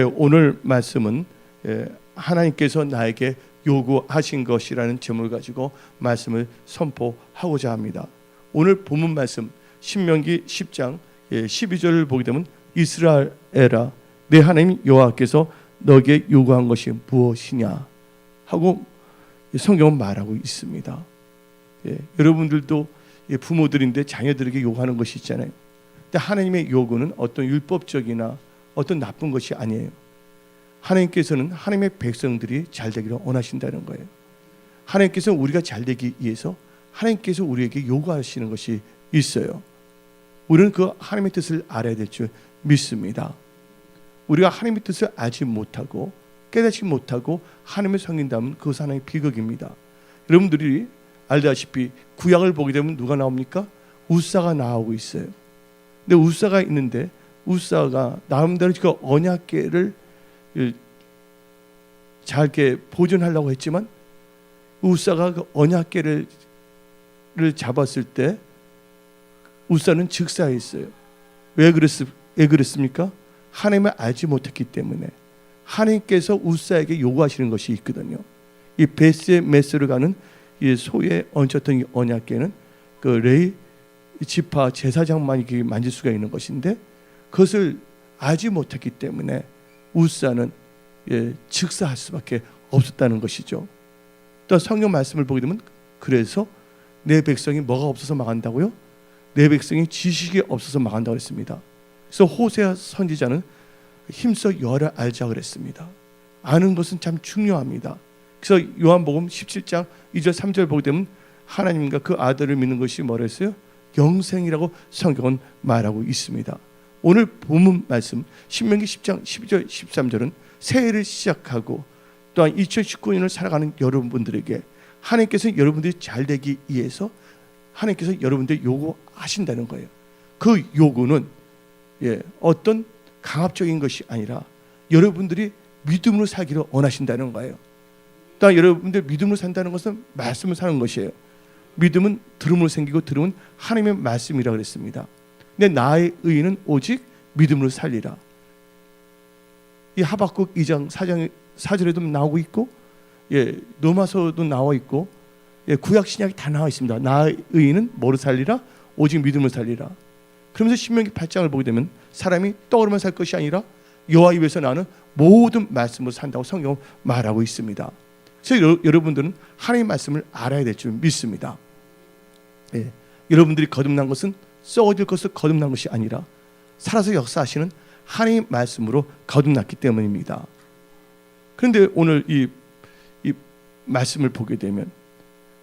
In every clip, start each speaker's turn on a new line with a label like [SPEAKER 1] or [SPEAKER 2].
[SPEAKER 1] 오늘 말씀은 하나님께서 나에게 요구하신 것이라는 제목을 가지고 말씀을 선포하고자 합니다. 오늘 본문 말씀 신명기 10장 12절을 보게 되면 이스라엘아 내 하나님 여호와께서 너에게 요구한 것이 무엇이냐 하고 성경은 말하고 있습니다. 여러분들도 부모들인데 자녀들에게 요구하는 것이 있잖아요. 근데 하나님의 요구는 어떤 율법적이나 어떤 나쁜 것이 아니에요. 하나님께서는 하나님의 백성들이 잘 되기를 원하신다는 거예요. 하나님께서는 우리가 잘 되기 위해서 하나님께서 우리에게 요구하시는 것이 있어요. 우리는 그 하나님의 뜻을 알아야 될 줄 믿습니다. 우리가 하나님의 뜻을 알지 못하고 깨닫지 못하고 하나님을 섬긴다면 그것은 하나님의 비극입니다. 여러분들이 알다시피 구약을 보게 되면 누가 나옵니까? 우사가 나오고 있어요. 근데 우사가 있는데 우사가 나름대로 그 언약궤를 잘게 보존하려고 했지만 우사가 그 언약궤를 잡았을 때 우사는 즉사했어요. 왜 그랬습니까? 하나님을 알지 못했기 때문에. 하나님께서 우사에게 요구하시는 것이 있거든요. 이 베스메스로 가는 이 소에 얹혔던 이 언약궤는 그 레위 지파 제사장만이 만질 수가 있는 것인데 그것을 알지 못했기 때문에 우사는 즉사할 수밖에 없었다는 것이죠. 또 성경 말씀을 보게 되면 그래서 내 백성이 뭐가 없어서 망한다고요? 내 백성이 지식이 없어서 망한다고 했습니다. 그래서 호세아 선지자는 힘써 여호와를 알자 그랬습니다. 아는 것은 참 중요합니다. 그래서 요한복음 17장 2절 3절 보게 되면 하나님과 그 아들을 믿는 것이 뭐라 했어요? 영생이라고 성경은 말하고 있습니다. 오늘 본문 말씀 신명기 10장 12절 13절은 새해를 시작하고 또한 2019년을 살아가는 여러분들에게 하나님께서 여러분들이 잘 되기 위해서 하나님께서 여러분들 요구하신다는 거예요. 그 요구는 어떤 강압적인 것이 아니라 여러분들이 믿음으로 살기를 원하신다는 거예요. 또한 여러분들 믿음으로 산다는 것은 말씀을 사는 것이에요. 믿음은 들음으로 생기고 들음은 하나님의 말씀이라 그랬습니다. 근데 나의 의인은 오직 믿음으로 살리라. 이 하박국 2장 4절에도 나오고 있고 로마서도 나와 있고 구약 신약이 다 나와 있습니다. 나의 의인은 뭐로 살리라? 오직 믿음으로 살리라. 그러면서 신명기 8장을 보게 되면 사람이 떡으로만 살 것이 아니라 여호와 입에서 나는 모든 말씀으로 산다고 성경은 말하고 있습니다. 그래서 여러분들은 하나님의 말씀을 알아야 될 줄 믿습니다. 여러분들이 거듭난 것은 썩어질 것을 거듭난 것이 아니라 살아서 역사하시는 하나님의 말씀으로 거듭났기 때문입니다. 그런데 오늘 이 말씀을 보게 되면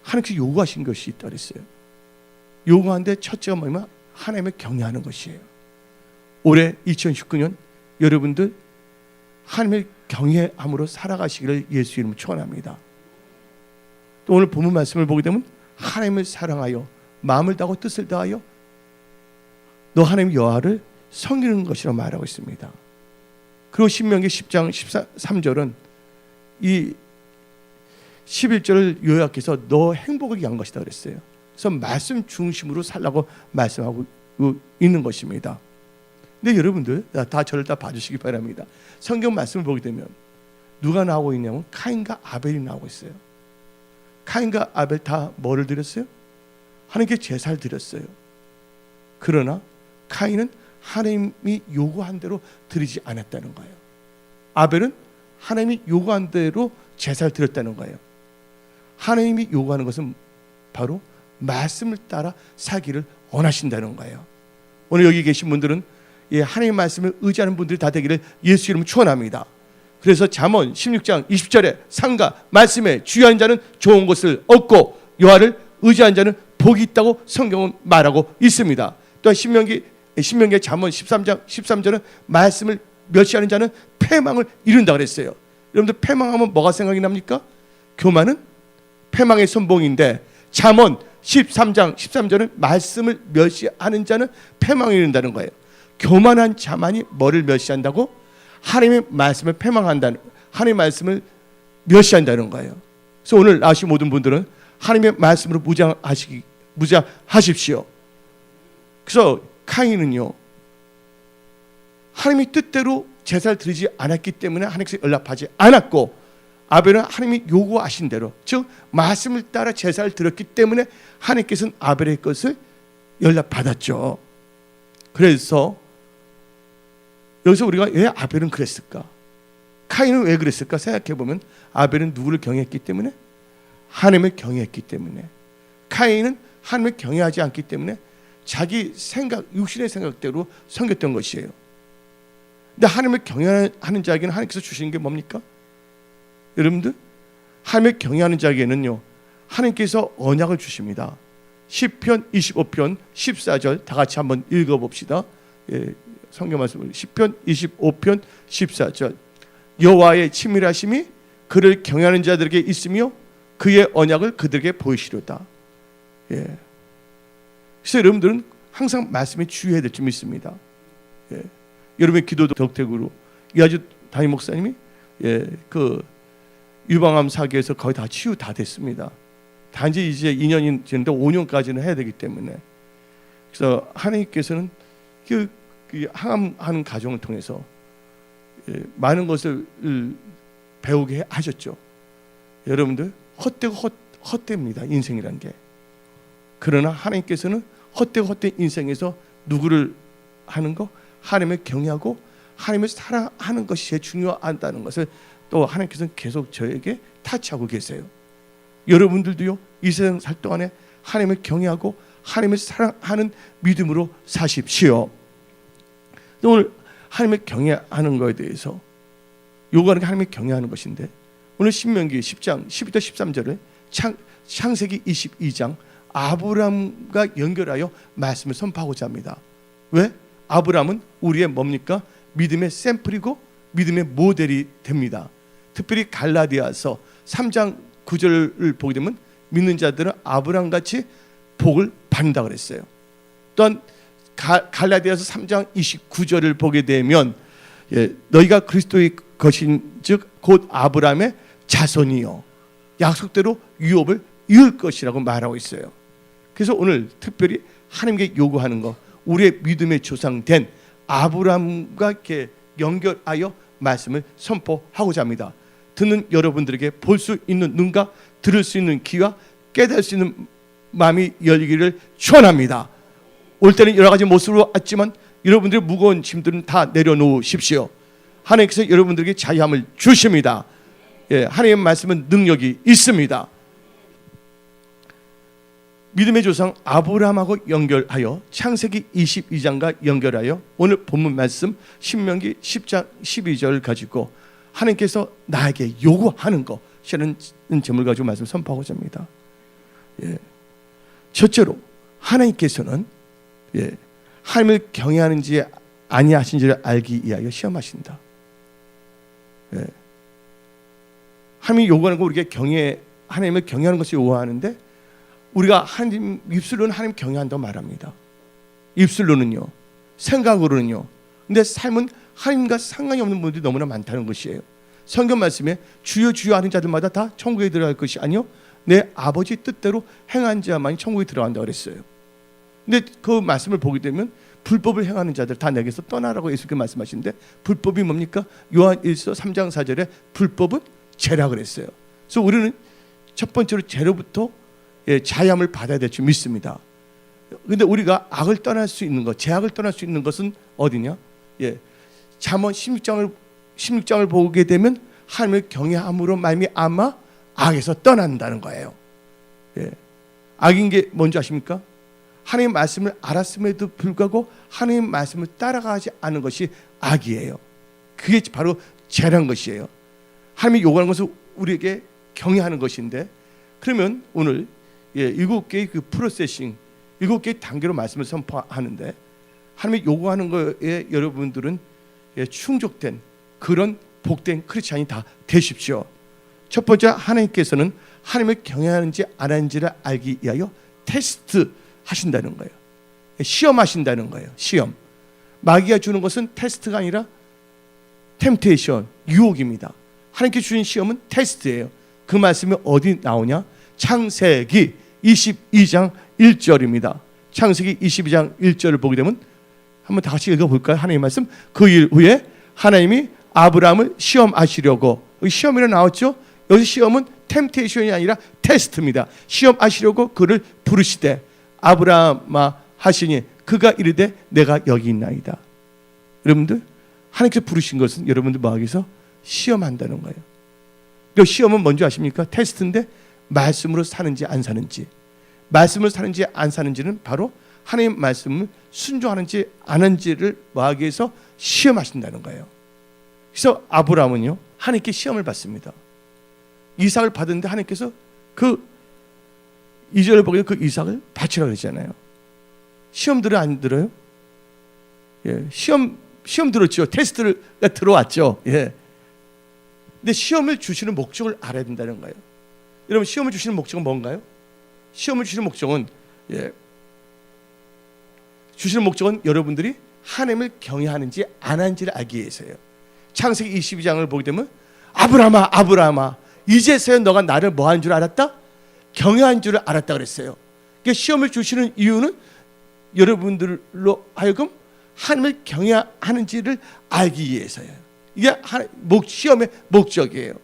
[SPEAKER 1] 하나님께서 요구하신 것이 있다 그랬어요. 요구하는데 첫째가 뭐냐면 하나님을 경외하는 것이에요. 올해 2019년 여러분들 하나님을 경외함으로 살아가시기를 예수 이름으로 축원합니다. 또 오늘 본문 말씀을 보게 되면 하나님을 사랑하여 마음을 다하고 뜻을 다하여 너 하나님 여호와를 섬기는 것이라고 말하고 있습니다. 그리고 신명기 10장 13절은 이 11절을 요약해서 너 행복을 위한 것이다 그랬어요. 그래서 말씀 중심으로 살라고 말씀하고 있는 것입니다. 근데 여러분들 다 저를 다 봐주시기 바랍니다. 성경 말씀을 보게 되면 누가 나오고 있냐면 카인과 아벨이 나오고 있어요. 카인과 아벨 다 뭐를 드렸어요? 하나님께 제사를 드렸어요. 그러나 카인은 하나님이 요구한 대로 드리지 않았다는 거예요. 아벨은 하나님이 요구한 대로 제사를 드렸다는 거예요. 하나님이 요구하는 것은 바로 말씀을 따라 살기를 원하신다는 거예요. 오늘 여기 계신 분들은 하나님의 말씀을 의지하는 분들이 다 되기를 예수 이름으로 축원합니다. 그래서 잠언 16장 20절에 상가 말씀에 주의하는 자는 좋은 것을 얻고 여호와를 의지하는 자는 복이 있다고 성경은 말하고 있습니다. 또 신명기 잠언 13장 13절은 말씀을 멸시하는 자는 패망을 이룬다 그랬어요. 여러분들 패망하면 뭐가 생각이 납니까? 교만은 패망의 선봉인데 잠언 13장 13절은 말씀을 멸시하는 자는 패망을 이룬다는 거예요. 교만한 자만이 뭐를 멸시한다고? 하나님의 말씀을 패망한다는, 하나님의 말씀을 멸시한다는 거예요. 그래서 오늘 나오신 모든 분들은 하나님의 말씀으로 무장하십시오. 그래서 카인은요 하나님의 뜻대로 제사를 드리지 않았기 때문에 하나님께서 연락하지 않았고, 아벨은 하나님이 요구하신 대로, 즉 말씀을 따라 제사를 드렸기 때문에 하나님께서는 아벨의 것을 연락받았죠. 그래서 여기서 우리가 왜 아벨은 그랬을까? 카인은 왜 그랬을까? 생각해보면 아벨은 누구를 경외했기 때문에? 하나님을 경외했기 때문에. 카인은 하나님을 경외하지 않기 때문에 자기 생각, 육신의 생각대로 섬겼던 것이에요. 근데 하나님을 경외하는 자에게는 하나님께서 주시는 게 뭡니까? 여러분들, 하나님을 경외하는 자에게는요, 하나님께서 언약을 주십니다. 시편 25편 14절 다 같이 한번 읽어봅시다. 성경 말씀을, 시편 25편 14절. 여호와의 친밀하심이 그를 경외하는 자들에게 있으며 그의 언약을 그들에게 보이시려다. 그래서 여러분들은 항상 말씀에 주의해야 될 점이 있습니다. 여러분의 기도 덕택으로 이아주 담임 목사님이 그 유방암 사기에서 거의 다 치유 다 됐습니다. 단지 이제 2년이 지났는데 5년까지는 해야 되기 때문에. 그래서 하나님께서는 그 항암하는 과정을 통해서 많은 것을 배우게 하셨죠. 여러분들, 헛되고 헛됩니다, 인생이란 게. 그러나 하나님께서는 헛되고 헛된 인생에서 누구를 하는 거? 하나님을 경외하고 하나님을 사랑하는 것이 제일 중요하다는 것을 또 하나님께서는 계속 저에게 타치하고 계세요. 여러분들도요, 이 세상 살 동안에 하나님을 경외하고 하나님을 사랑하는 믿음으로 사십시오. 오늘 하나님을 경외하는 것에 대해서 요구하는 게 하나님을 경외하는 것인데, 오늘 신명기 10장 12절 13절을 창세기 22장 아브라함과 연결하여 말씀을 선포하고자 합니다. 왜? 아브라함은 우리의 뭡니까? 믿음의 샘플이고 믿음의 모델이 됩니다. 특별히 갈라디아서 3장 9절을 보게 되면 믿는 자들은 아브라함같이 복을 받는다 그랬어요. 또한 갈라디아서 3장 29절을 보게 되면 너희가 그리스도의 것인 즉 곧 아브라함의 자손이요 약속대로 유업을 이을 것이라고 말하고 있어요. 그래서 오늘 특별히 하나님께 요구하는 거, 우리의 믿음의 조상된 아브라함과 이렇게 연결하여 말씀을 선포하고자 합니다. 듣는 여러분들에게 볼 수 있는 눈과 들을 수 있는 귀와 깨달을 수 있는 마음이 열리기를 축원합니다. 올 때는 여러 가지 모습으로 왔지만 여러분들의 무거운 짐들은 다 내려놓으십시오. 하나님께서 여러분들에게 자유함을 주십니다. 하나님의 말씀은 능력이 있습니다. 믿음의 조상 아브라함하고 연결하여 창세기 22장과 연결하여 오늘 본문 말씀 신명기 10장 12절 가지고 하나님께서 나에게 요구하는 것이라는 제목을 가지고 말씀 선포하고자 합니다. 첫째로 하나님께서는 하나님을 경외하는지 아니하신지를 알기 위하여 시험하신다. 하나님이 요구하는 거, 우리가 하나님을 경외하는 것을 요구하는데, 우리가 하나님 입술로는 하나님 경외한다고 말합니다. 입술로는요, 생각으로는요. 근데 삶은 하나님과 상관이 없는 분들이 너무나 많다는 것이에요. 성경 말씀에 주여 주여 하는 자들마다 다 천국에 들어갈 것이 아니요 내 아버지 뜻대로 행한 자만이 천국에 들어간다고 그랬어요. 근데 그 말씀을 보게 되면 불법을 행하는 자들 다 내게서 떠나라고 예수님께 말씀하시는데, 불법이 뭡니까? 요한 1서 3장 4절에 불법은 죄라 그랬어요. 그래서 우리는 첫 번째로 죄로부터 자유함을 받아야 될 줄 믿습니다. 그런데 우리가 악을 떠날 수 있는 것, 죄악을 떠날 수 있는 것은 어디냐? 잠언 16장을 보게 되면 하나님을 경외함으로 말미암아 악에서 떠난다는 거예요. 악인 게 뭔지 아십니까? 하나님의 말씀을 알았음에도 불구하고 하나님의 말씀을 따라가지 않는 것이 악이에요. 그게 바로 죄란 것이에요. 하나님이 요구하는 것은 우리에게 경외하는 것인데, 그러면 오늘 7개의 그 프로세싱, 7개의 단계로 말씀을 선포하는데, 하나님이 요구하는 거에 여러분들은 충족된 그런 복된 크리스찬이 다 되십시오. 첫 번째, 하나님께서는 하나님을 경외하는지 안 하는지를 알기 위하여 테스트 하신다는 거예요. 시험하신다는 거예요. 시험. 마귀가 주는 것은 테스트가 아니라 템테이션, 유혹입니다. 하나님께 주신 시험은 테스트예요. 그 말씀이 어디 나오냐? 창세기 22장 1절입니다. 창세기 22장 1절을 보게 되면 한번 다 같이 읽어볼까요? 하나님 말씀. 그 일 후에 하나님이 아브라함을 시험하시려고, 시험이라 나왔죠. 여기 시험은 템테이션이 아니라 테스트입니다. 시험하시려고 그를 부르시되 아브라함아 하시니 그가 이르되 내가 여기 있나이다. 여러분들, 하나님께서 부르신 것은 여러분들 마음에서 시험한다는 거예요. 그 시험은 뭔지 아십니까? 테스트인데 말씀으로 사는지 안 사는지, 말씀으로 사는지 안 사는지는 바로 하나님 말씀을 순종하는지 안 하는지를 마음에 위해서 시험하신다는 거예요. 그래서 아브라함은요, 하나님께 시험을 받습니다. 이삭을 받았는데 하나님께서 그 2절을 보고 그 이삭을 바치라고 그러잖아요. 시험 들어 안 들어요? 예, 시험 들었죠. 테스트가 들어왔죠. 예. 근데 시험을 주시는 목적을 알아야 된다는 거예요. 여러분, 시험을 주시는 목적은 뭔가요? 시험을 주시는 목적은, 예, 주시는 목적은 여러분들이 하나님을 경외하는지 안 하는지를 알기 위해서예요. 창세기 22장을 보게 되면 아브라함아 아브라함아 이제서야 너가 나를 뭐 한 줄 알았다? 경외한 줄을 알았다 그랬어요. 그러니까 시험을 주시는 이유는 여러분들로 하여금 하나님을 경외하는지를 알기 위해서예요. 이게 시험의 목적이에요.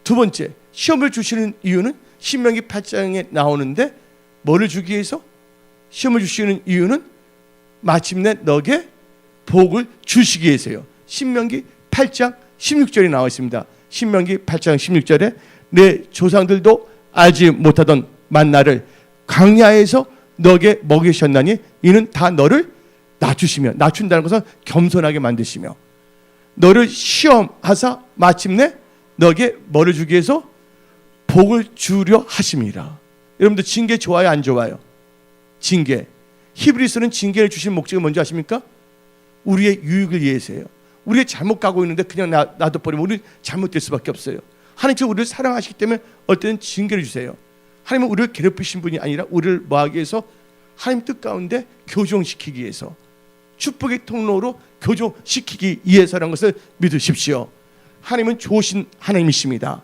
[SPEAKER 1] 두 번째, 시험을 주시는 이유는 신명기 8장에 나오는데 뭐를 주기 위해서? 시험을 주시는 이유는 마침내 너에게 복을 주시기 위해서요. 신명기 8장 16절에 나와 있습니다. 신명기 8장 16절에 내 조상들도 알지 못하던 만나를 광야에서 너에게 먹이셨나니 이는 다 너를 낮추시며, 낮춘다는 것은 겸손하게 만드시며 너를 시험하사 마침내 너에게 뭐를 주기 위해서? 복을 주려 하심이라. 여러분들, 징계 좋아요 안 좋아요? 징계. 히브리서는 징계를 주신 목적이 뭔지 아십니까? 우리의 유익을 위해서예요. 우리의 잘못 가고 있는데 그냥 놔둬버리면 우리 잘못될 수밖에 없어요. 하나님께서 우리를 사랑하시기 때문에 어떨 때는 징계를 주세요. 하나님은 우리를 괴롭히신 분이 아니라 우리를 뭐하기 위해서? 하나님 뜻 가운데 교정시키기 위해서, 축복의 통로로 교정시키기 위해서라는 것을 믿으십시오. 하나님은 좋으신 하나님이십니다.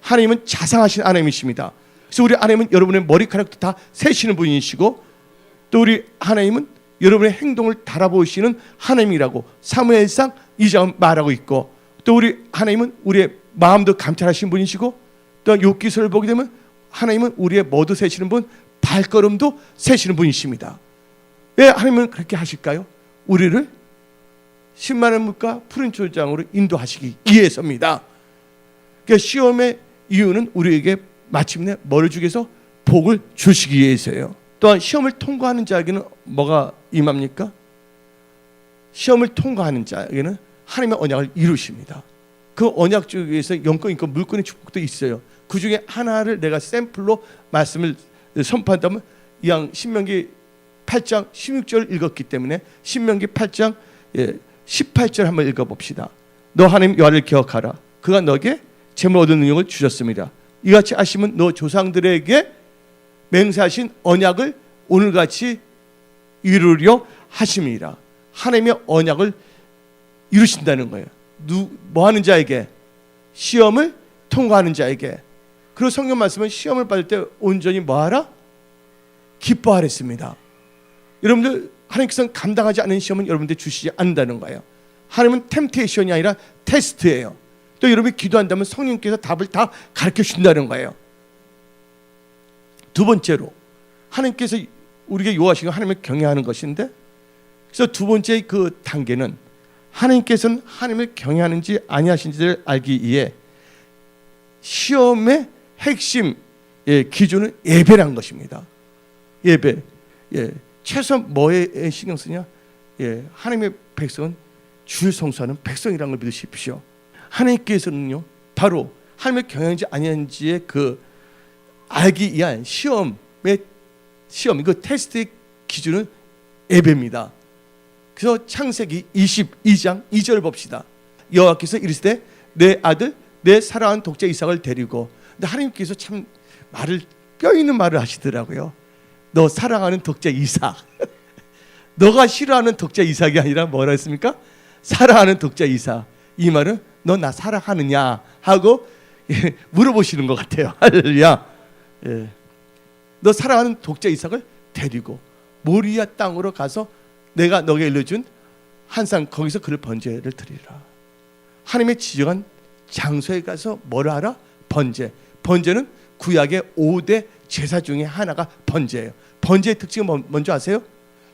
[SPEAKER 1] 하나님은 자상하신 하나님이십니다. 그래서 우리 하나님은 여러분의 머리카락도 다 세시는 분이시고, 또 우리 하나님은 여러분의 행동을 달아보시는 하나님이라고 사무엘상 2장 말하고 있고, 또 우리 하나님은 우리의 마음도 감찰하시는 분이시고, 또 욥기서를 보게 되면 하나님은 우리의 머도 세시는 분, 발걸음도 세시는 분이십니다. 왜 하나님은 그렇게 하실까요? 우리를 10만원 물가 푸른 초장으로 인도하시기 위해서입니다. 그러니까 시험의 이유는 우리에게 마침내 뭐를 주기 위해서? 복을 주시기 위해서예요. 또한 시험을 통과하는 자에게는 뭐가 임합니까? 시험을 통과하는 자에게는 하나님의 언약을 이루십니다. 그 언약 중에서 영권 있고 물권의 축복도 있어요. 그 중에 하나를 내가 샘플로 말씀을 선포한다면, 이왕 신명기 8장 16절 읽었기 때문에 신명기 8장 18절 한번 읽어봅시다. 너 하나님 여호와를 기억하라. 그가 너에게 재물 얻는 능력을 주셨습니다. 이같이 하시면 너 조상들에게 맹세하신 언약을 오늘같이 이루려 하심이라. 하나님의 언약을 이루신다는 거예요. 뭐 하는 자에게? 시험을 통과하는 자에게. 그리고 성경 말씀은 시험을 받을 때 온전히 뭐하라? 기뻐하랬습니다. 여러분들, 하나님께서는 감당하지 않는 시험은 여러분들 주시지 않는다는 거예요. 하나님은 템테이션이 아니라 테스트예요. 또 여러분이 기도한다면 성령께서 답을 다 가르쳐 준다는 거예요. 두 번째로, 하나님께서 우리에게 요하시고 하나님을 경외하는 것인데, 그래서 두 번째 그 단계는 하나님께서는 하나님을 경외하는지 아니하신지를 알기 위해 시험의 핵심 기준은 예배라는 것입니다. 예배. 최소한 뭐에 신경 쓰냐? 하나님의 백성은 주를 성수하는 백성이라는 걸 믿으십시오. 하나님께서는요, 바로 하나님을 경외하는지 아니하는지의 그 알기 위한 시험, 그 테스트의 기준은 예배입니다. 그래서 창세기 22장 2절 봅시다. 여호와께서 이르시되 내 아들 내 사랑하는 독자 이삭을 데리고. 근데 하나님께서 참 뼈 있는 말을 하시더라고요. 너 사랑하는 독자 이삭. 너가 싫어하는 독자 이삭이 아니라 뭐라 했습니까? 사랑하는 독자 이삭. 이 말은 너 나 사랑하느냐 하고 물어보시는 것 같아요. 할렐루야. 너 사랑하는 독자 이삭을 데리고 모리아 땅으로 가서 내가 너에게 일러준 항상 거기서 그를 번제를 드리라. 하나님의 지정한 장소에 가서 뭘 하라? 번제. 번제는 구약의 5대 제사 중에 하나가 번제예요. 번제의 특징은 뭔지 아세요?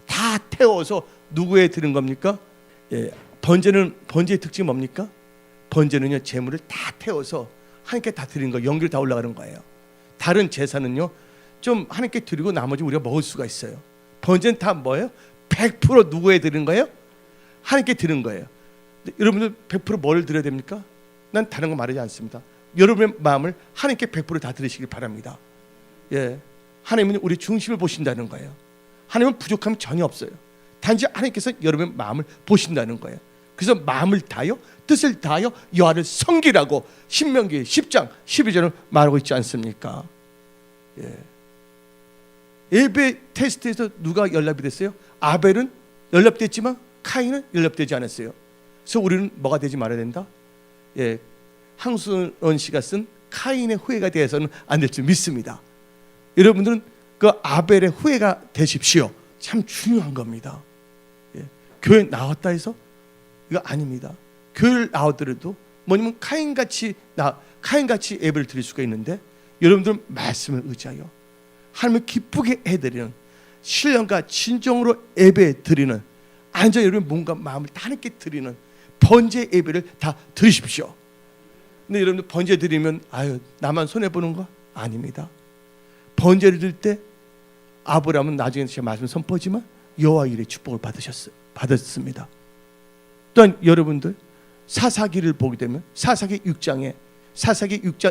[SPEAKER 1] 다 태워서 누구에 드린 겁니까? 예, 번제의 특징이 뭡니까? 번제는요, 제물을 다 태워서 하나님께 다 드리는 거, 연기를 다 올라가는 거예요. 다른 제사는요, 좀 하나님께 드리고 나머지 우리가 먹을 수가 있어요. 번제는 다 뭐예요? 100% 누구에 드리는 거예요? 하나님께 드리는 거예요. 여러분들 100% 뭘 드려야 됩니까? 난 다른 거 말하지 않습니다. 여러분의 마음을 하나님께 100% 다 드리시길 바랍니다. 예, 하나님은 우리 중심을 보신다는 거예요. 하나님은 부족함이 전혀 없어요. 단지 하나님께서 여러분의 마음을 보신다는 거예요. 그래서 마음을 다하여 뜻을 다하여 여호와를 섬기라고 신명기 10장 12절을 말하고 있지 않습니까? 예. 예배 테스트에서 누가 연락이 됐어요? 아벨은 연락됐지만 카인은 연락되지 않았어요. 그래서 우리는 뭐가 되지 말아야 된다? 예, 항순원 씨가 쓴 카인의 후예가 되어서는 안 될 줄 믿습니다. 여러분들은 그 아벨의 후예가 되십시오. 참 중요한 겁니다. 예, 교회 나왔다 해서 이거 아닙니다. 교회를 나오더라도 뭐냐면 카인같이 예배를 드릴 수가 있는데, 여러분들은 말씀을 의지하여 하나님을 기쁘게 해드리는, 신령과 진정으로 예배 드리는, 안전 여러분 몸과 마음을 다 하나님께 드리는 번제 예배를 다 드리십시오. 근데 여러분들 번제 드리면 아유 나만 손해 보는 거 아닙니다. 번제를 드릴 때 아브라함은 나중에 제가 말씀 선포지만 여호와 일의 축복을 받았습니다. 또한 여러분들 사사기를 보게 되면 사사기 6장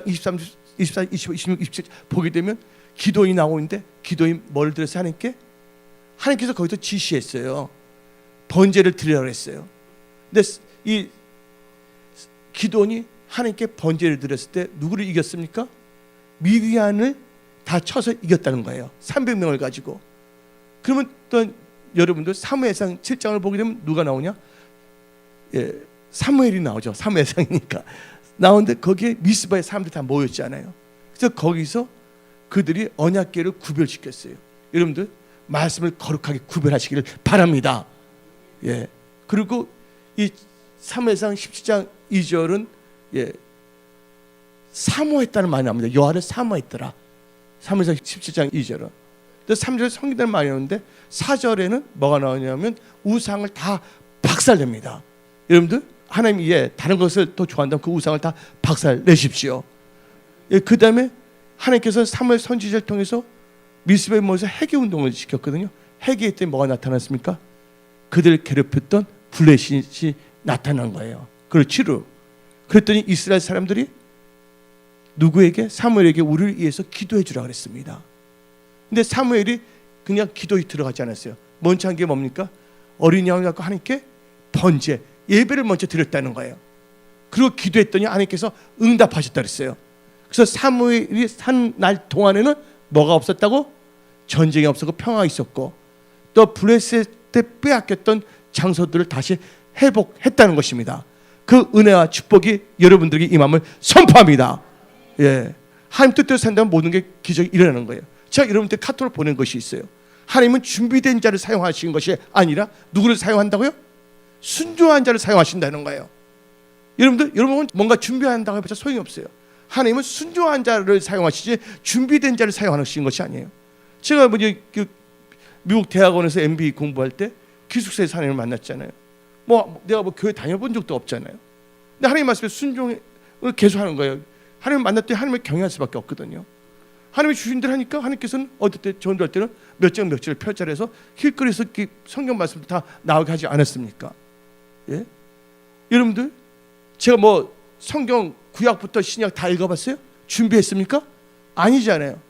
[SPEAKER 1] 23, 24, 25, 26, 27 보게 되면 기도인이 나오는데, 기도인 뭘 드려서 하나님께서 거기서 지시했어요. 번제를 드리라고 했어요. 근데 이 기도인이 하나님께 번제를 드렸을 때 누구를 이겼습니까? 미디안을 다 쳐서 이겼다는 거예요. 300명을 가지고. 그러면 또 여러분들 사무엘상 7장을 보게 되면 누가 나오냐? 예, 사무엘이 나오죠. 사무엘상이니까 나오는데 거기에 미스바의 사람들이 다 모였잖아요. 그래서 거기서 그들이 언약궤를 구별시켰어요. 여러분들 말씀을 거룩하게 구별하시기를 바랍니다. 예. 그리고 이 사무엘상 17장 2절은 예, 사모했다는 말이 나옵니다. 여호와를 사모했더라. 사무엘상 17장 2절은. 3절에 성기다는 말이 나오는데 4절에는 뭐가 나오냐면 우상을 다 박살냅니다. 여러분들 하나님이 다른 것을 더 좋아한다면 그 우상을 다 박살내십시오. 예, 그 다음에 하나님께서 사무엘 선지자를 통해서 미스바에 모여서 회개 운동을 시켰거든요. 회개했더니 뭐가 나타났습니까? 그들을 괴롭혔던 블레셋이 나타난 거예요. 그렇지로. 그랬더니 이스라엘 사람들이 누구에게? 사무엘에게 우리를 위해서 기도해 주라 그랬습니다. 근데 사무엘이 그냥 기도에 들어가지 않았어요. 먼저 한 게 뭡니까? 어린 양을 갖고 하나님께 번제, 예배를 먼저 드렸다는 거예요. 그리고 기도했더니 하나님께서 응답하셨다 그랬어요. 그래서 사무엘이 산 날 동안에는 뭐가 없었다고? 전쟁이 없었고 평화가 있었고, 또 블레셋 때 빼앗겼던 장소들을 다시 회복했다는 것입니다. 그 은혜와 축복이 여러분들에게 임함을 선포합니다. 예, 하나님 뜻대로 산다면 모든 게 기적이 일어나는 거예요. 제가 여러분한테 카톡을 보낸 것이 있어요. 하나님은 준비된 자를 사용하시는 것이 아니라 누구를 사용한다고요? 순종한 자를 사용하신다는 거예요. 여러분은 뭔가 준비한다고 해봤자 소용이 없어요. 하나님은 순종한 자를 사용하시지 준비된 자를 사용하시는 것이 아니에요. 제가 미국 대학원에서 MBA 공부할 때 기숙사에서 하나님을 만났잖아요. 내가 교회 다녀본 적도 없잖아요. 근데 하나님 말씀에 순종을 계속 하는 거예요. 하나님 만났더니 하나님을 경외할 수밖에 없거든요. 하나님이 주신 대로 하니까 하나님께서는 어떨 때 전도할 때는 몇 장 몇 절을 펼쳐서 길거리에서 성경 말씀도 다 나오게 하지 않았습니까? 예? 여러분들 제가 성경 구약부터 신약 다 읽어봤어요? 준비했습니까? 아니잖아요.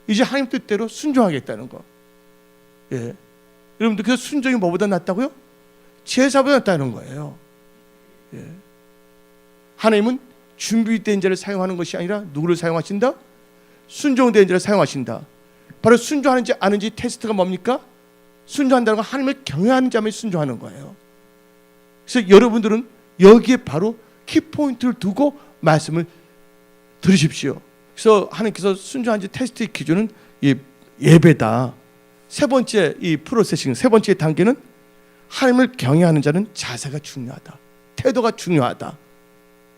[SPEAKER 1] 이제 하나님 뜻대로 순종하겠다는 거. 예. 여러분들 그래서 순종이 뭐보다 낫다고요? 제사보다 낫다는 거예요. 예. 하나님은 준비된 자를 사용하는 것이 아니라 누구를 사용하신다? 순종된 자를 사용하신다. 바로 순종하는지 아는지 테스트가 뭡니까? 순종한다는 건 하나님을 경외하는 자만 순종하는 거예요. 그래서 여러분들은 여기에 바로 키포인트를 두고 말씀을 들으십시오. 그래서 하나님께서 순종한지 테스트의 기준은 이 예배다. 세 번째 이 프로세싱, 세 번째 단계는 하나님을 경외하는 자는 자세가 중요하다. 태도가 중요하다.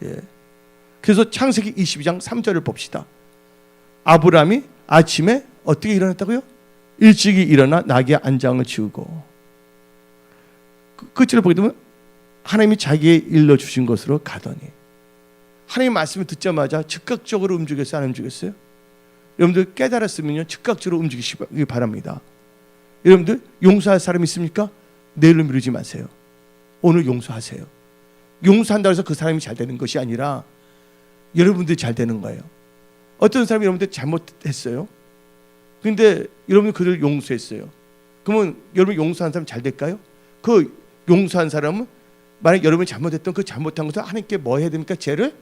[SPEAKER 1] 예. 그래서 창세기 22장 3절을 봅시다. 아브라함이 아침에 어떻게 일어났다고요? 일찍이 일어나 나귀의 안장을 지우고, 끝을 보게 되면 하나님이 자기의 일러주신 것으로 가더니, 하나님 말씀을 듣자마자 즉각적으로 움직였어요? 안 움직였어요? 여러분들 깨달았으면요 즉각적으로 움직이시기 바랍니다. 여러분들 용서할 사람 있습니까? 내일로 미루지 마세요. 오늘 용서하세요. 용서한다고 해서 그 사람이 잘 되는 것이 아니라 여러분들이 잘 되는 거예요. 어떤 사람이 여러분들 잘못했어요. 근데 여러분이 그를 용서했어요. 그러면 여러분이 용서한 사람 잘 될까요? 그 용서한 사람은 만약 여러분이 잘못했던 그 잘못한 것을 하나님께 뭐 해야 됩니까? 죄를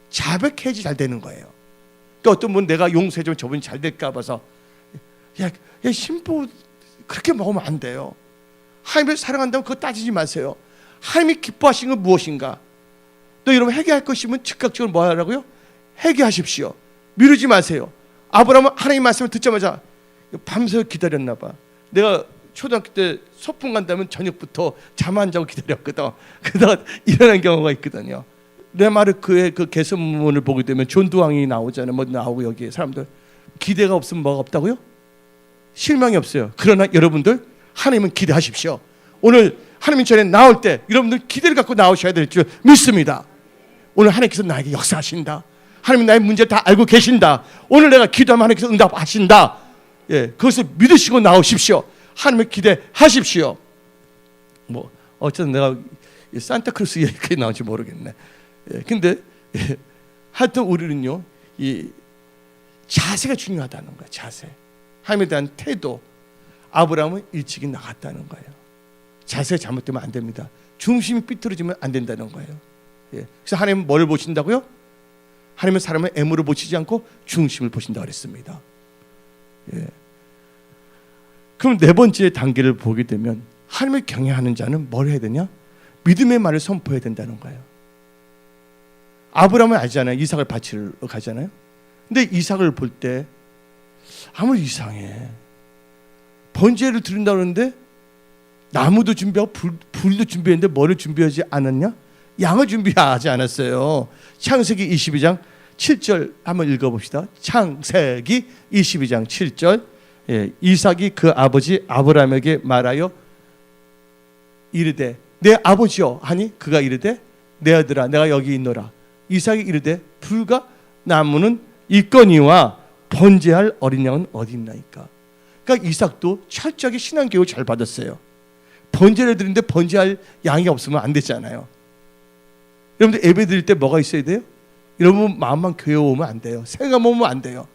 [SPEAKER 1] 자백해야지 잘 되는 거예요. 그러니까 어떤 분은 내가 용서해주면 저분이 잘 될까 봐서 야 신부 그렇게 먹으면 안 돼요. 하나님을 사랑한다면 그거 따지지 마세요. 하나님이 기뻐하신 건 무엇인가? 또 여러분 회개할 것이면 즉각적으로 뭐 하라고요? 회개하십시오. 미루지 마세요. 아브라함은 하나님 말씀을 듣자마자 밤새 기다렸나 봐. 내가 초등학교 때 소풍 간다면 저녁부터 잠 안 자고 기다렸거든. 그러다가 일어난 경우가 있거든요. 레마르크의 그 개선문을 보게 되면 존두왕이 나오잖아요. 뭐 나오고 여기에 사람들 기대가 없으면 뭐가 없다고요? 실망이 없어요. 그러나 여러분들 하나님은 기대하십시오. 오늘 하나님 전에 나올 때 여러분들 기대를 갖고 나오셔야 될 줄 믿습니다. 오늘 하나님께서 나에게 역사하신다. 하나님 나의 문제를 다 알고 계신다. 오늘 내가 기도하면 하나님께서 응답하신다. 예, 그것을 믿으시고 나오십시오. 하나님을 기대하십시오. 뭐 어쨌든 내가 산타크루스 이렇게 나올지 모르겠네. 예, 근데 하여튼 우리는요 이 자세가 중요하다는 거예요. 자세. 하나님에 대한 태도. 아브라함은 일찍이 나갔다는 거예요. 자세가 잘못되면 안 됩니다. 중심이 삐뚤어지면 안 된다는 거예요. 예. 그래서 하나님은 뭐를 보신다고요? 하나님은 사람을 애물을 보시지 않고 중심을 보신다고 그랬습니다. 예. 그럼 네 번째 단계를 보게 되면 하나님을 경외하는 자는 뭘 해야 되냐? 믿음의 말을 선포해야 된다는 거예요. 아브라함은 알잖아요. 이삭을 바치러 가잖아요. 근데 이삭을 볼 때 아무리 이상해. 번제를 드린다고 하는데 나무도 준비하고 불도 준비했는데 뭐를 준비하지 않았냐? 양을 준비하지 않았어요. 창세기 22장 7절 한번 읽어봅시다. 창세기 22장 7절. 예, 이삭이 그 아버지 아브라함에게 말하여 이르되 내 아버지여 하니 그가 이르되 내 아들아 내가 여기 있노라. 이삭이 이르되 불과 나무는 있거니와 번제할 어린 양은 어디 있나이까. 그러니까 이삭도 철저하게 신앙 교육을 잘 받았어요. 번제를 드리는데 번제할 양이 없으면 안 되잖아요. 여러분들 예배 드릴 때 뭐가 있어야 돼요? 여러분 마음만 교회 오면 안 돼요. 생각 오면 안 돼요.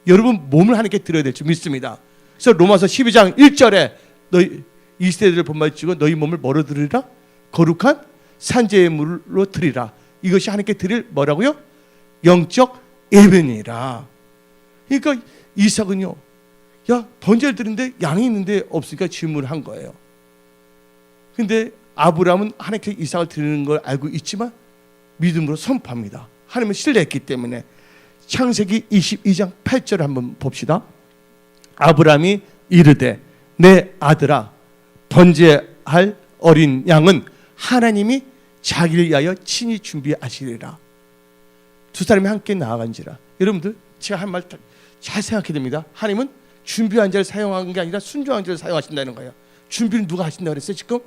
[SPEAKER 1] 여러분 몸을 하나님께 드려야 될 줄 믿습니다. 그래서 로마서 12장 1절에 너희 이 세대를 본받치고 너희 몸을 뭐로 드리라? 거룩한 산제물로 드리라. 이것이 하나님께 드릴 뭐라고요? 영적 예배니라. 그러니까 이삭은요, 야 번제를 드리는데 양이 있는데 없으니까 질문을 한 거예요. 근데 아브라함은 하나님께 이삭을 드리는 걸 알고 있지만 믿음으로 선포합니다. 하나님을 신뢰했기 때문에. 창세기 22장 8절을 한번 봅시다. 아브라함이 이르되 내 아들아 번제할 어린 양은 하나님이 자기를 위하여 친히 준비하시리라. 두 사람이 함께 나아간지라. 여러분들 제가 한 말 잘 생각해야 됩니다. 하나님은 준비한 자를 사용한 게 아니라 순종한 자를 사용하신다는 거예요. 준비는 누가 하신다고 그랬어요? 지금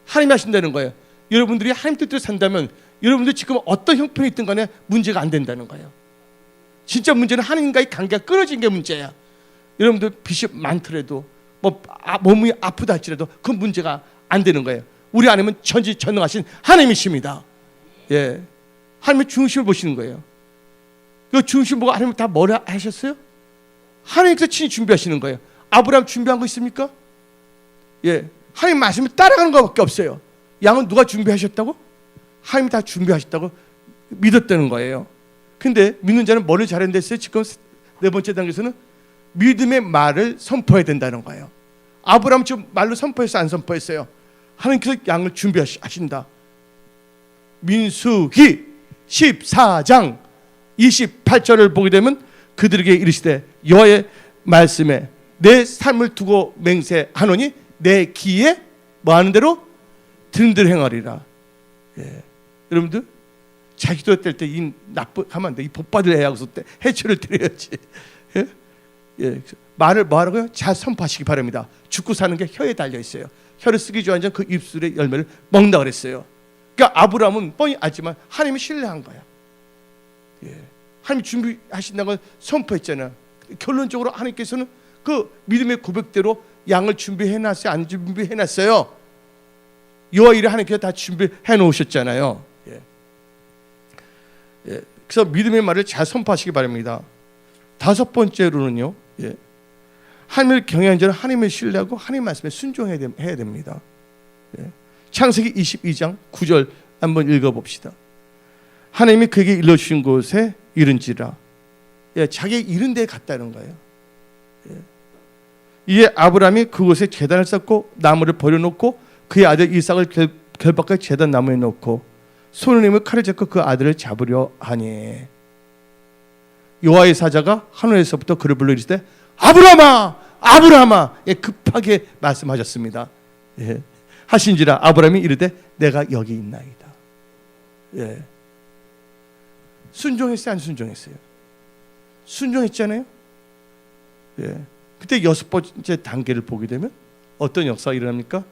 [SPEAKER 1] 하나님이 하신다는 거예요. 여러분들이 하나님 뜻대로 산다면 여러분들 지금 어떤 형편이 있든 간에 문제가 안 된다는 거예요. 진짜 문제는 하나님과의 관계가 끊어진 게 문제야. 여러분들 빚이 많더라도 몸이 아프다 할지라도 그 문제가 안 되는 거예요. 우리 하나님은 전지전능하신 하나님이십니다. 예, 하나님의 중심을 보시는 거예요. 그 중심 보고 하나님 다 뭐라 하셨어요? 하나님께서 친히 준비하시는 거예요. 아브라함 준비한 거 있습니까? 예, 하나님 말씀을 따라가는 것밖에 없어요. 양은 누가 준비하셨다고? 하나님이 다 준비하셨다고 믿었다는 거예요. 근데 믿는 자는 뭐를 잘해야 됐어요? 지금 네 번째 단계에서는 믿음의 말을 선포해야 된다는 거예요. 아브라함 지금 말로 선포했어요? 안 선포했어요? 하나님께서 양을 준비하신다. 민수기 14장 28절을 보게 되면 그들에게 이르시되 여호와의 말씀에 내 삶을 두고 맹세하노니 내 기에 뭐 하는 대로 들은 대로 행하리라. 예. 여러분들 자기 기도 뗄 때 이 나쁜 하면 안 돼. 이 복 받을 애 하고서 때 해초를 드려야지. 예? 예. 말을 뭐 하라고요? 잘 선포하시기 바랍니다. 죽고 사는 게 혀에 달려 있어요. 혀를 쓰기 좋아하는 자는 그 입술의 열매를 먹는다 그랬어요. 그러니까 아브라함은 뻔히 알지만 하나님을 신뢰한 거야. 예. 하나님 준비하신다는 걸 선포했잖아요. 결론적으로 하나님께서는 그 믿음의 고백대로 양을 준비해놨어요? 안 준비해놨어요? 여호와 일에 하나님께서 다 준비해 놓으셨잖아요. 예. 예. 그래서 믿음의 말을 잘 선포하시기 바랍니다. 다섯 번째로는요, 예. 하나님을 경외하는 자는 하나님을 신뢰하고 하나님 말씀에 순종해야 됩니다. 예. 창세기 22장 9절 한번 읽어봅시다. 하나님이 그에게 일러주신 곳에 이른지라. 예, 자기 이른 데에 갔다는 거예요. 예. 이에 아브라함이 그곳에 제단을 쌓고 나무를 버려놓고 그의 아들 이삭을 결박하여 제단 나무에 놓고 손을 내밀어 칼을 잡고 그 아들을 잡으려 하니 여호와의 사자가 하늘에서부터 그를 불러 이르시되 아브라함아 아브라함아. 예, 급하게 말씀하셨습니다. 예. 하신지라 아브라함이 이르되 내가 여기 있나이다. 예. 순종했어요, 안 순종했어요? 순종했잖아요. 예. 그때 여섯 번째 단계를 보게 되면 어떤 역사가 일어납니까?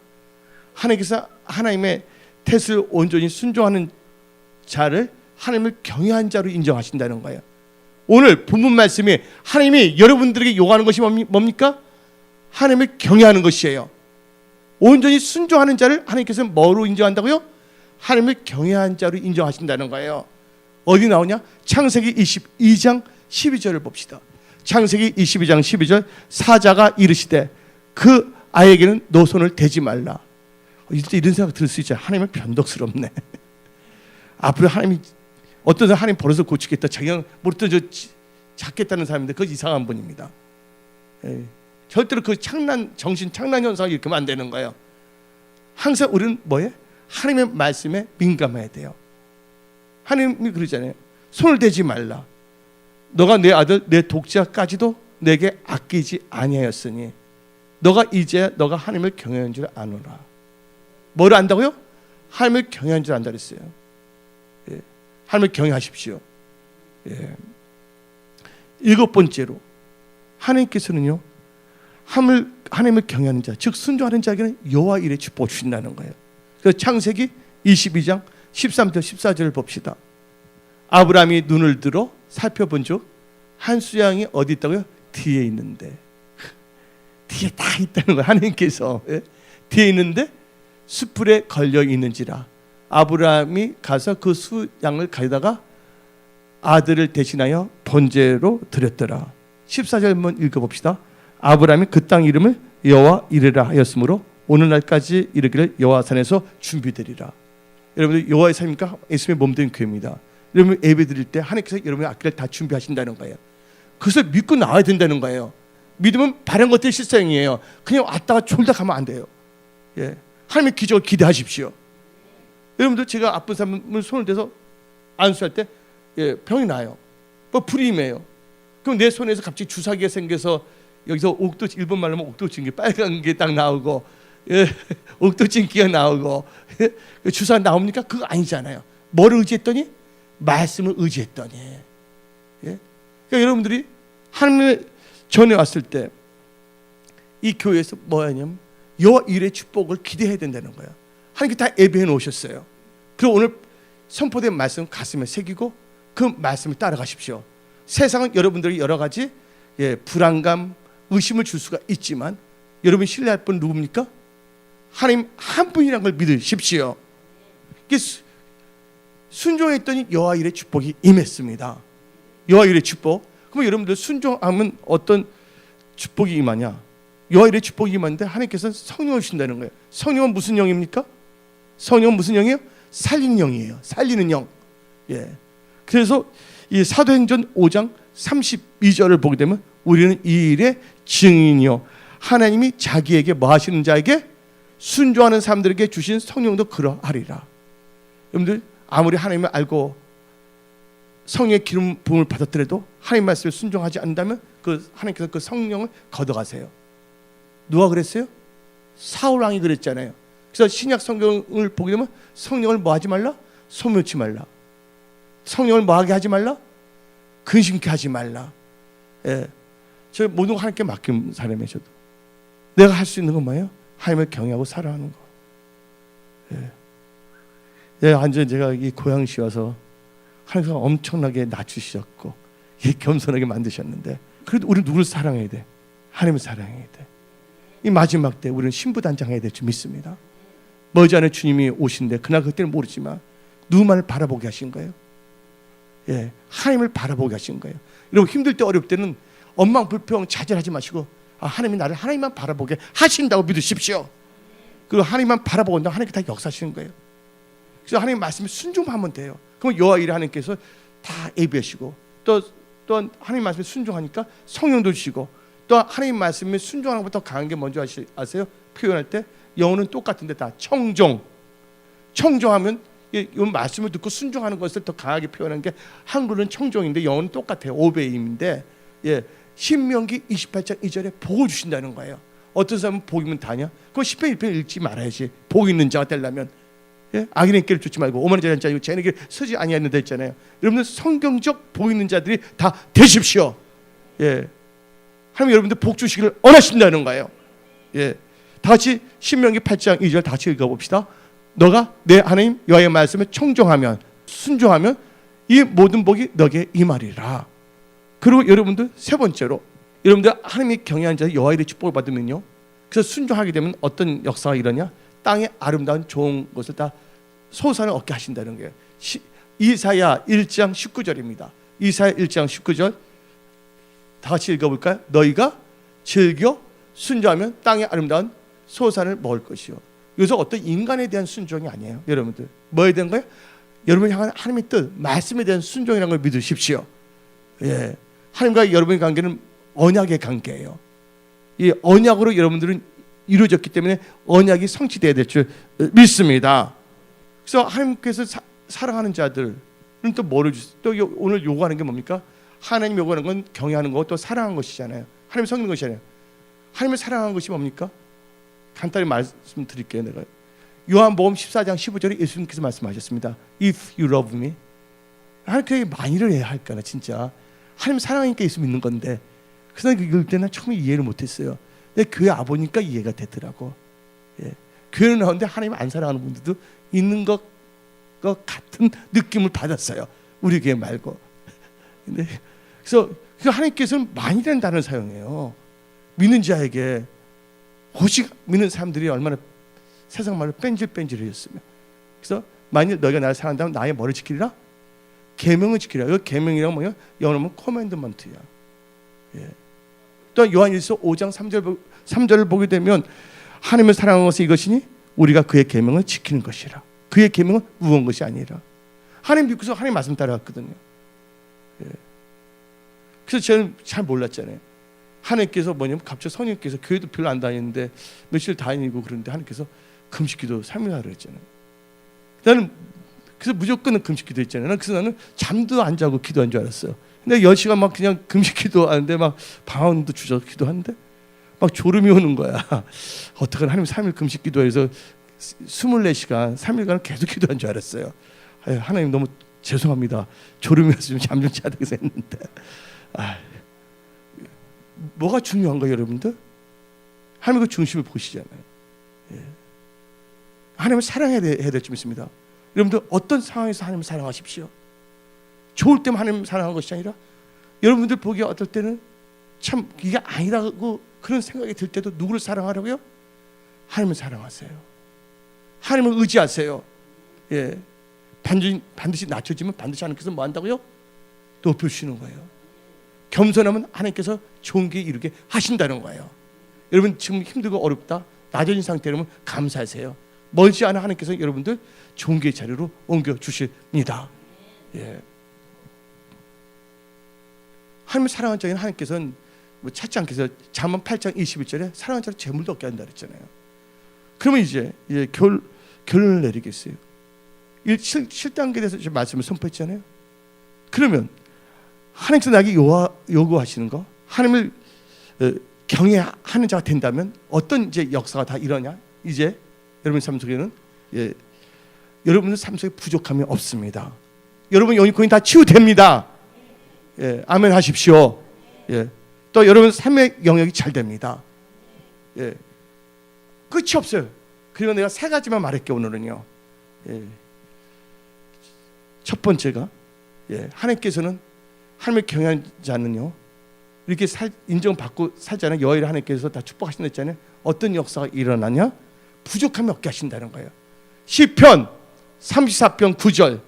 [SPEAKER 1] 하나님께서 하나님의 뜻을 온전히 순종하는 자를 하나님을 경외한 자로 인정하신다는 거예요. 오늘 본문 말씀이 하나님이 여러분들에게 요구하는 것이 뭡니까? 하나님을 경외하는 것이에요. 온전히 순종하는 자를 하나님께서는 뭐로 인정한다고요? 하나님을 경외한 자로 인정하신다는 거예요. 어디 나오냐? 창세기 22장 12절을 봅시다. 창세기 22장 12절 사자가 이르시되 그 아이에게는 너 손을 대지 말라. 이런 생각 들을 수 있죠. 하나님은 변덕스럽네. 앞으로 하나님이 어떤 사람 하나님 버릇을 고치겠다. 자기가 모르던 저 잡겠다는 사람인데 그건 이상한 분입니다. 예. 절대로 그 정신 창난 현상을 일으키면 안 되는 거예요. 항상 우리는 뭐예요? 하나님의 말씀에 민감해야 돼요. 하나님이 그러잖아요. 손을 대지 말라. 너가 내 아들 내 독자까지도 내게 아끼지 아니하였으니 너가 이제 너가 하나님을 경외한 줄 아노라. 뭐를 안다고요? 하나님을 경외한 줄 안다 그랬어요. 예. 하나님을 경외하십시오. 예. 일곱 번째로 하나님께서는요 하나님을 경외하는 자, 즉 순종하는 자에게는 여호와 일에 축복을 주신다는 거예요. 그래서 창세기 22장 13절 14절을 봅시다. 아브라함이 눈을 들어 살펴본즉 한 수양이 어디 있다고요? 뒤에 있는데. 뒤에 다 있다는 거예요. 하나님께서. 예? 뒤에 있는데 숯불에 걸려 있는지라. 아브라함이 가서 그 수양을 가져다가 아들을 대신하여 번제로 드렸더라. 14절 한번 읽어봅시다. 아브라함이 그 땅 이름을 여호와 이레라 하였으므로 오늘날까지 이르기를 여호와 산에서 준비되리라. 여러분들 여호와의 삶입니까? 예수님의 몸된 교회입니다. 여러분 예배 드릴 때 하나님께서 여러분의 악기를 다 준비하신다는 거예요. 그래서 믿고 나와야 된다는 거예요. 믿음은 바른 것들의 실상이에요. 그냥 왔다가 졸다 가면 안 돼요. 예. 하나님의 기적을 기대하십시오. 여러분들 제가 아픈 사람을 손을 대서 안수할 때 예, 병이 나요. 뭐 불이 임해요. 그럼 내 손에서 갑자기 주사기가 생겨서 여기서 옥도 일본 말로 하면 옥도진 게 빨간 게 딱 나오고 예, 옥도진기가 나오고 예, 주사 나옵니까? 그거 아니잖아요. 뭐를 의지했더니 말씀을 의지했더니 예? 그러니까 여러분들이 하나님의 전에 왔을 때 이 교회에서 뭐냐면 여호와 일의 축복을 기대해야 된다는 거예요. 하나님께 다 예배해 놓으셨어요. 그리고 오늘 선포된 말씀 가슴에 새기고 그 말씀을 따라가십시오. 세상은 여러분들이 여러 가지 예, 불안감, 의심을 줄 수가 있지만 여러분이 신뢰할 분 누굽니까? 하나님 한 분이라는 걸 믿으십시오. 순종했더니 여호와 일의 축복이 임했습니다. 여호와 일의 축복. 그럼 여러분들 순종하면 어떤 축복이 임하냐? 여호와 일의 축복이 임하는데 하나님께서는 성령을 주신다는 거예요. 성령은 무슨 영입니까? 성령은 무슨 영이에요? 살리는 영이에요. 살리는 영. 예. 그래서 이 사도행전 5장 32절을 보게 되면 우리는 이 일의 증인이요 하나님이 자기에게 뭐 하시는 자에게 순종하는 사람들에게 주신 성령도 그러하리라. 여러분들 아무리 하나님을 알고 성령의 기름 부음을 받았더라도 하나님 말씀에 순종하지 않는다면 그 하나님께서 그 성령을 걷어가세요. 누가 그랬어요? 사울 왕이 그랬잖아요. 그래서 신약 성경을 보게 되면 성령을 뭐 하지 말라? 소멸치 말라. 성령을 뭐 하게 하지 말라? 근심케 하지 말라. 예. 저 모든 거 하나님께 맡긴 사람이에요. 저도 내가 할 수 있는 건 뭐예요? 하나님을 경외하고 사랑하는 거. 예. 예, 완전 제가 이 고향시 와서 하나님께서 엄청나게 낮추셨고 겸손하게 만드셨는데, 그래도 우리는 누구를 사랑해야 돼? 하나님을 사랑해야 돼. 이 마지막 때 우리는 신부단장해야 될 줄 믿습니다. 머지않아 주님이 오신데, 그날 그때는 모르지만 누구만을 바라보게 하신 거예요? 예, 하나님을 바라보게 하신 거예요. 여러분 힘들 때 어려울 때는 원망불평 좌절하지 마시고, 하나님이 나를 하나님만 바라보게 하신다고 믿으십시오. 그리고 하나님만 바라보고 있다면 하나님께 다 역사하시는 거예요. 그래서 하나님 말씀에 순종하면 돼요. 그럼 여호와 이레 하나님께서 다 예비하시고, 또 하나님 말씀에 순종하니까 성령도 주시고, 또 하나님 말씀에 순종하는 것보다 강한 게 뭔지 아세요? 표현할 때 영어는 똑같은데 다 청종하면 이 말씀을 듣고 순종하는 것을 더 강하게 표현한 게 한글은 청종인데 영어는 똑같아요. 오베임인데, 예, 신명기 28장 2절에 복을 주신다는 거예요. 어떤 사람은 복이면 다냐? 그거 10편 1편 읽지 말아야지. 복 있는 자가 되려면. 예? 악인에게를 쫓지 말고 오만한 자는 쟤네에게 서지 아니하는데 있잖아요. 여러분들 성경적 복 있는 자들이 다 되십시오. 예, 하나님 여러분들 복 주시기를 원하신다는 거예요. 예, 다 같이 신명기 8장 2절 다 같이 읽어봅시다. 너가 내 하나님 여호와의 말씀에 청종하면, 순종하면 이 모든 복이 너에게 임하리라. 그리고 여러분들 세 번째로, 여러분들 하나님이 경외하는 자 여호와의 축복을 받으면요, 그래서 순종하게 되면 어떤 역사가 일어나냐? 땅의 아름다운 좋은 것을 다 소산을 얻게 하신다는 거예요. 이사야 1장 19절입니다. 이사야 1장 19절 다 같이 읽어볼까요? 너희가 즐겨 순종하면 땅의 아름다운 소산을 먹을 것이요. 여기서 어떤 인간에 대한 순종이 아니에요. 여러분들 뭐에 대한 거예요? 여러분이 향한 하나님의 뜻, 말씀에 대한 순종이라는 걸 믿으십시오. 예, 하나님과 여러분의 관계는 언약의 관계예요. 이 언약으로 여러분들은 이루어졌기 때문에 언약이 성취되어야 될 줄 믿습니다. 그래서 하나님께서 사랑하는 자들은 또 뭐를 주세요? 또 오늘 요구하는 게 뭡니까? 하나님 요구하는 건 경외하는 거, 또 사랑하는 것이잖아요. 하나님 섬기는 것이잖아요. 하나님을 사랑하는 것이 뭡니까? 간단히 말씀드릴게요. 내가 요한복음 14장 15절에 예수님께서 말씀하셨습니다. If you love me, 하나님께 만일을 해야 할까나 진짜 하나님 사랑하니까 예수 믿는 건데, 그래서 읽을 때는 처음에 이해를 못했어요. 근데 교회 와보니까 이해가 되더라고. 예. 교회는 나오는데 하나님 안 사랑하는 분들도 있는 것 같은 느낌을 받았어요. 우리 교회 말고. 근데 그래서 하나님께서는 만이라는 단어를 사용해요. 믿는 자에게. 오직 믿는 사람들이 얼마나 세상 말로 뺀질뺀질해졌으면. 그래서 만일 너희가 나를 사랑한다면 나의 뭐를 지키리라? 계명을 지키리라. 이 계명이란 뭐냐? 영어로 하면 코맨드먼트야. 예. 또 요한일서 5장 3절을 보게 되면 하나님을 사랑하는 것은 이것이니 우리가 그의 계명을 지키는 것이라. 그의 계명은 무거운 것이 아니라. 하나님 믿고서 하나님 말씀 따라갔거든요. 예. 그래서 저는 잘 몰랐잖아요. 하나님께서 뭐냐면 갑자기 성령께서 교회도 별로 안 다니는데 며칠 다니고 그러는데 하나님께서 금식기도 3일 하라 했잖아요. 나는 그래서 무조건 금식기도 했잖아요. 그래서 나는 잠도 안 자고 기도한 줄 알았어요. 근데 10시간 막 그냥 금식기도 하는데 막 방언도 주저 기도하는데 막 졸음이 오는 거야. 어떡하나 하나님 3일 금식기도해서 24시간 3일간 계속 기도한 줄 알았어요. 하나님 너무 죄송합니다. 졸음이 와서 잠 좀 자야 되겠어 했는데. 뭐가 중요한 거예요, 여러분들? 하나님 그 중심을 보시잖아요. 예. 하나님을 사랑해야 될 줄 믿습니다. 여러분들 어떤 상황에서 하나님을 사랑하십시오. 좋을 때만 하나님 사랑하는 것이 아니라 여러분들 보기에 어떨 때는 참 이게 아니라고 그런 생각이 들 때도 누구를 사랑하라고요? 하나님을 사랑하세요. 하나님을 의지하세요. 예. 반드시 낮춰지면 반드시 하나님께서 뭐 한다고요? 높여주시는 거예요. 겸손하면 하나님께서 좋은 게 이루게 하신다는 거예요. 여러분 지금 힘들고 어렵다, 낮아진 상태라면 감사하세요. 멀지 않아 하나님께서 여러분들 좋은 게 자리로 옮겨주십니다. 예. 하나님을 사랑하는 자에는 하나님께서는 뭐 찾지 않겠어요. 잠언 8장 21절에 사랑하는 자를 재물도 얻게 한다 그랬잖아요. 그러면 이제 결론을 내리겠어요. 7단계에 대해서 말씀을 선포했잖아요. 그러면 하나님께서 나에게 요구하시는 거, 하나님을 경외하는 자가 된다면 어떤 이제 역사가 다 일어나냐? 이제 여러분 삶 속에는 여러분들 삶 속에 부족함이 없습니다. 여러분 영이 다 치유됩니다. 아멘 하십시오. 또 여러분 삶의 영역이 잘 됩니다. 끝이 없어요. 그리고 내가 세 가지만 말할게요. 오늘은요. 첫 번째가 하나님께서는 하나님의 경외하는 자는요 이렇게 인정받고 살잖아요. 여호와를 하나님께서 다 축복하신다 했잖아요. 어떤 역사가 일어나냐? 부족함이 없게 하신다는 거예요. 시편 34편 9절.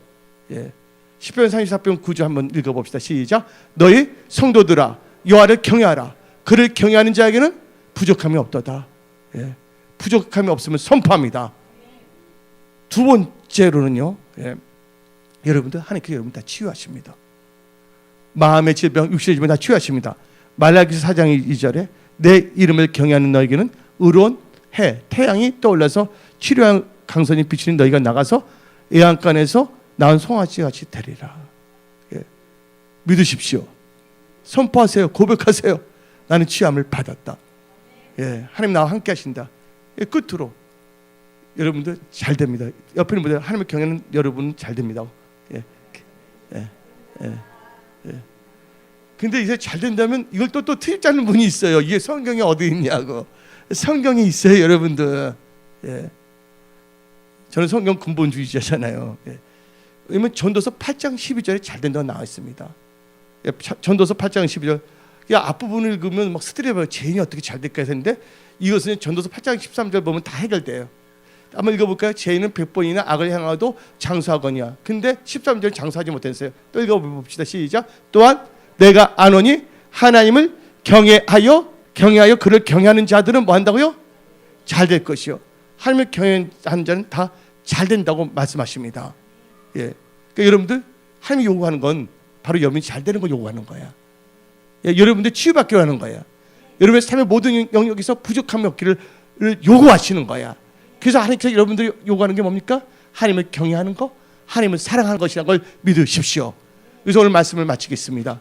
[SPEAKER 1] 시편 34편 9절 한번 읽어봅시다. 시작. 너희 성도들아 여호와를 경외하라. 그를 경외하는 자에게는 부족함이 없도다. 부족함이 없으면 선포합니다. 두 번째로는요, 여러분들 하나님께서 여러분 다 치유하십니다. 마음의 질병, 육신의 질병 다 치유하십니다. 말라기서 4장 2절에 내 이름을 경외하는 너에게는 의로운 해, 태양이 떠올라서 치료한 강선이 비치는 너희가 나가서 애안간에서 낳은 송아지 같이 되리라. 믿으십시오. 선포하세요. 고백하세요. 나는 치유함을 받았다. 하나님 나와 함께 하신다. 끝으로 여러분들 잘 됩니다. 옆에 있는 분들 하나님의 경외는 여러분 잘 됩니다. 근데 이제 잘 된다면 이걸 또 틀리자는 분이 있어요. 이게 성경에 어디 있냐고. 성경에 있어요, 여러분들. 저는 성경 근본주의자잖아요. 왜냐면 전도서 8장 12절에 잘 된다고 나와 있습니다. 전도서 8장 12절. 앞부분을 읽으면 막 스트레스 죄인이 어떻게 잘 될까 했는데 이것은 전도서 8장 13절 보면 다 해결돼요. 한번 읽어볼까요? 죄인은 100번이나 악을 행하도 장수하거니와. 근데 13절 장수하지 못했어요. 또 읽어봅시다. 시작. 또한 내가 아노니 하나님을 경외하여 그를 경외하는 자들은 뭐 한다고요? 잘 될 것이요. 하나님을 경외하는 자는 다 잘 된다고 말씀하십니다. 그러니까 여러분들 하나님이 요구하는 건 바로 여러분이 잘 되는 걸 요구하는 거야. 여러분들 치유받기로 하는 거야. 여러분의 삶의 모든 영역에서 부족함이 없기를 요구하시는 거야. 그래서 하나님께서 여러분들이 요구하는 게 뭡니까? 하나님을 경외하는 거, 하나님을 사랑하는 것이라는 걸 믿으십시오. 그래서 오늘 말씀을 마치겠습니다.